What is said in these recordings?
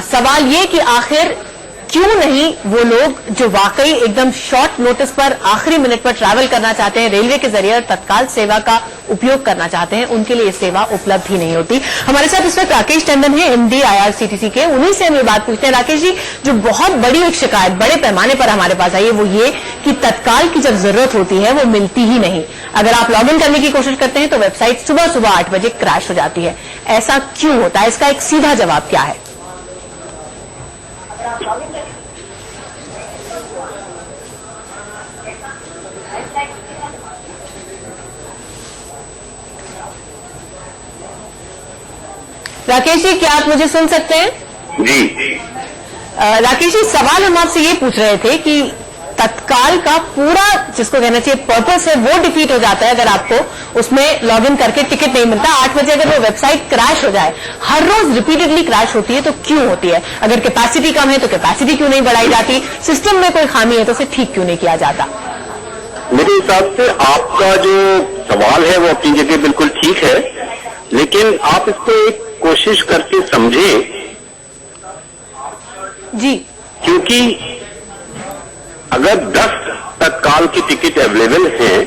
सवाल ये कि आखिर क्यों नहीं वो लोग जो वाकई एकदम शॉर्ट नोटिस पर आखिरी मिनट पर ट्रैवल करना चाहते हैं, रेलवे के जरिए तत्काल सेवा का उपयोग करना चाहते हैं, उनके लिए सेवा उपलब्ध ही नहीं होती। हमारे साथ इस वक्त राकेश टंडन है, MD IRCTC के। उन्हीं से हम ये बात पूछते हैं। राकेश जी, जो बहुत बड़ी एक शिकायत बड़े पैमाने पर हमारे पास आई है वो ये कि तत्काल की जब जरूरत होती है वो मिलती ही नहीं। अगर आप लॉग इन करने की कोशिश करते हैं तो वेबसाइट सुबह 8 बजे क्रैश हो जाती है। ऐसा क्यों होता है? इसका एक सीधा जवाब क्या है? राकेश जी, क्या आप मुझे सुन सकते हैं? जी। राकेश जी, सवाल हम आपसे ये पूछ रहे थे कि तत्काल का पूरा जिसको कहना चाहिए पर्पस है वो डिफीट हो जाता है अगर आपको उसमें लॉगिन करके टिकट नहीं मिलता। 8 बजे अगर वो वेबसाइट क्रैश हो जाए, हर रोज रिपीटेडली क्रैश होती है, तो क्यों होती है? अगर कैपेसिटी कम है तो कैपेसिटी क्यों नहीं बढ़ाई जाती? सिस्टम में कोई खामी है तो उसे ठीक क्यों नहीं किया जाता? मेरे हिसाब से आपका जो सवाल है वो अपनी जगह बिल्कुल ठीक है, लेकिन आप इसको एक कोशिश करके समझे जी, क्योंकि अगर 10 तत्काल की टिकट अवेलेबल हैं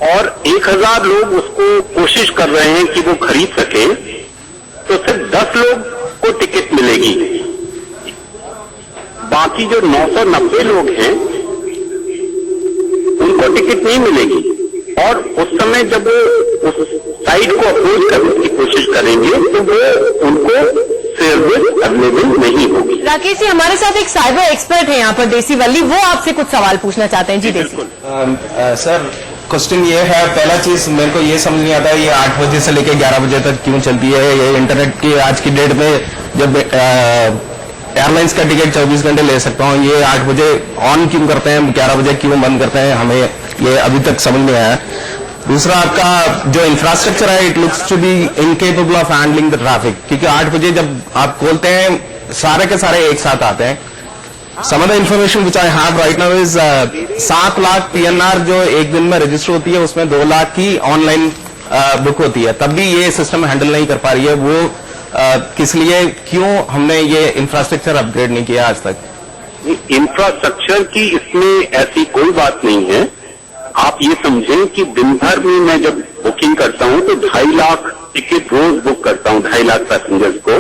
और 1000 लोग उसको कोशिश कर रहे हैं कि वो खरीद सके, तो सिर्फ 10 लोग को टिकट मिलेगी। बाकी जो 990 लोग हैं उनको टिकट नहीं मिलेगी। और उस समय जब वो उस साइट को अप्रोच करने की कोशिश करेंगे तो वो उनको सर्विस अवेलेबल नहीं होगी। राकेश जी, हमारे साथ एक साइबर एक्सपर्ट है यहाँ पर, देसी वल्ली, वो आपसे कुछ सवाल पूछना चाहते हैं। जी देसी। सर, क्वेश्चन ये है, पहला चीज मेरे को ये समझ नहीं आता ये 8 बजे से लेकर 11 बजे तक क्यों चलती है ये इंटरनेट की आज की डेट में, जब एयरलाइंस का टिकट 24 घंटे ले सकता हूँ, ये 8 बजे ऑन क्यों करते हैं, 11 बजे क्यों बंद करते हैं, हमें ये अभी तक समझ नहीं आया। दूसरा, आपका जो इंफ्रास्ट्रक्चर है, it looks to be incapable of handling the traffic, क्योंकि 8 बजे जब आप खोलते हैं सारे के सारे एक साथ आते हैं। Some of the information which I have right now is 7 lakh PNR जो एक दिन में रजिस्टर होती है, उसमें 2 लाख की ऑनलाइन बुक होती है, तब भी ये सिस्टम हैंडल नहीं कर पा रही है। वो किस लिए, क्यों हमने ये इंफ्रास्ट्रक्चर अपग्रेड नहीं किया आज तक? इंफ्रास्ट्रक्चर की इसमें ऐसी कोई बात नहीं है। आप ये समझें कि दिन भर में मैं जब बुकिंग करता हूं तो 2.5 लाख टिकट रोज बुक करता हूं, 2.5 लाख पैसेंजर्स को।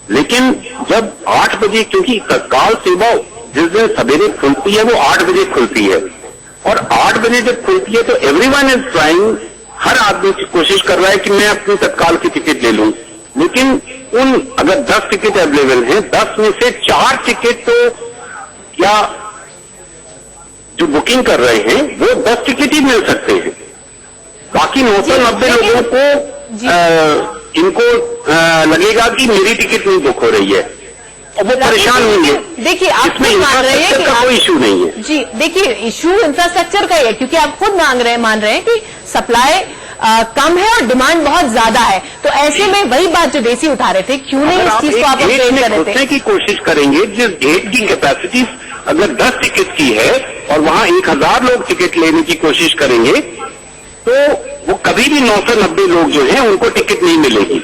लेकिन जब 8 बजे, क्योंकि तत्काल सेवा जिस दिन सवेरे खुलती है वो 8 बजे खुलती है, और 8 बजे जब खुलती है तो एवरीवन इज ट्राइंग, हर आदमी कोशिश कर रहा है कि मैं अपनी तत्काल की टिकट ले लूं। लेकिन अगर 10 टिकट अवेलेबल हैं, 10 में से 4 टिकट तो या जो बुकिंग कर रहे हैं वो 10 टिकट ही मिल सकते हैं। बाकी 990 लोगों को इनको लगेगा कि मेरी टिकट नहीं बुक हो रही है और वो परेशान होंगे। देखिए, आप खुद मान रहे हैं कि कोई इशू नहीं है। जी देखिए, इशू इंफ्रास्ट्रक्चर का ही है, क्योंकि आप खुद मान रहे हैं कि सप्लाई कम है और डिमांड बहुत ज्यादा है। तो ऐसे में वही बात जो देसी उठा रहे थे, क्यों नहीं इस चीज को आप अपग्रेड कर रहे थे? की कोशिश करेंगे, जिस गेट की कैपेसिटी अगर 10 टिकट की है और वहां 1000 लोग टिकट लेने की कोशिश करेंगे तो वो कभी भी 990 लोग जो हैं उनको टिकट नहीं मिलेगी।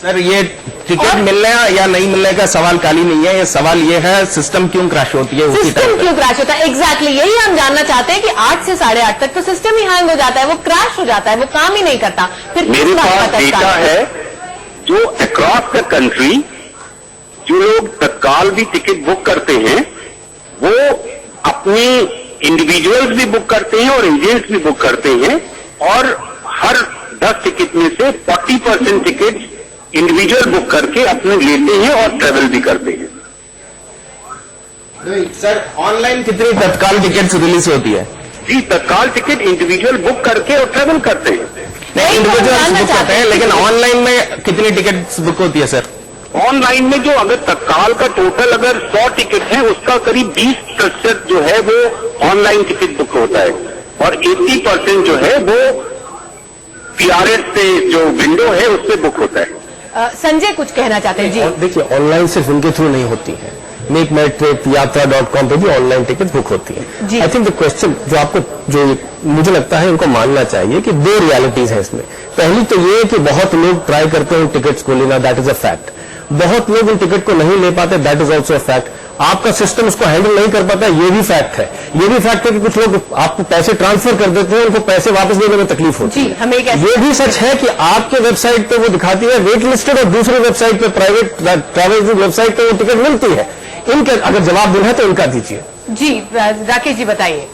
सर, ये टिकट मिलने या नहीं मिलने का सवाल खाली नहीं है, ये सवाल ये है सिस्टम क्यों क्रैश होती है, सिस्टम क्यों क्रैश होता है? एग्जैक्टली यही हम जानना चाहते हैं कि 8 से 8:30 तक तो सिस्टम ही हैंग हो जाता है, वो क्रैश हो जाता है, वो काम ही नहीं करता। फिर मेरे पास डेटा है जो अक्रॉस द कंट्री जो लोग तत्काल भी टिकट बुक करते हैं वो अपने इंडिविजुअल्स भी बुक करते हैं और एजेंट्स भी बुक करते हैं, और हर 10 टिकट में से 40% टिकट इंडिविजुअल बुक करके अपने लेते हैं और ट्रेवल भी करते हैं। सर, ऑनलाइन कितनी तत्काल टिकट्स रिलीज होती है? जी, तत्काल टिकट इंडिविजुअल बुक करके और ट्रेवल करते हैं। नहीं, इंडिविजुअल बुक करते हैं, लेकिन ऑनलाइन में कितनी टिकट्स बुक होती है सर? ऑनलाइन में जो अगर तत्काल का टोटल अगर 100 टिकट है उसका करीब 20% जो है वो ऑनलाइन टिकट बुक होता है, और 80% जो है वो PRS से जो विंडो है उससे बुक होता है। संजय कुछ कहना चाहते हैं। जी देखिए, ऑनलाइन सिर्फ उनके थ्रू नहीं होती है, मेक माई ट्रिप यात्रा.com पे भी ऑनलाइन टिकट बुक होती जी। है। आई थिंक द क्वेश्चन जो मुझे लगता है इनको मानना चाहिए कि दो रियलिटीज है इसमें। पहली तो ये कि बहुत लोग ट्राई करते हैं उन टिकट्स को लेना, दैट इज अ फैक्ट। बहुत लोग उन टिकट को नहीं ले पाते, that is also a fact. आपका सिस्टम उसको हैंडल नहीं कर पाता, ये भी फैक्ट है। ये भी फैक्ट है कि कुछ लोग आपको पैसे ट्रांसफर कर देते हैं, उनको पैसे वापस देने में तकलीफ होती है। जी, हमें एक ये भी सच है कि आपके वेबसाइट पे वो दिखाती है वेट लिस्टेड और दूसरे वेबसाइट पे, प्राइवेट ट्रैवल वेबसाइट पे वो टिकट मिलती है। इनके अगर जवाब देना है तो इनका दीजिए। जी राकेश जी बताइए।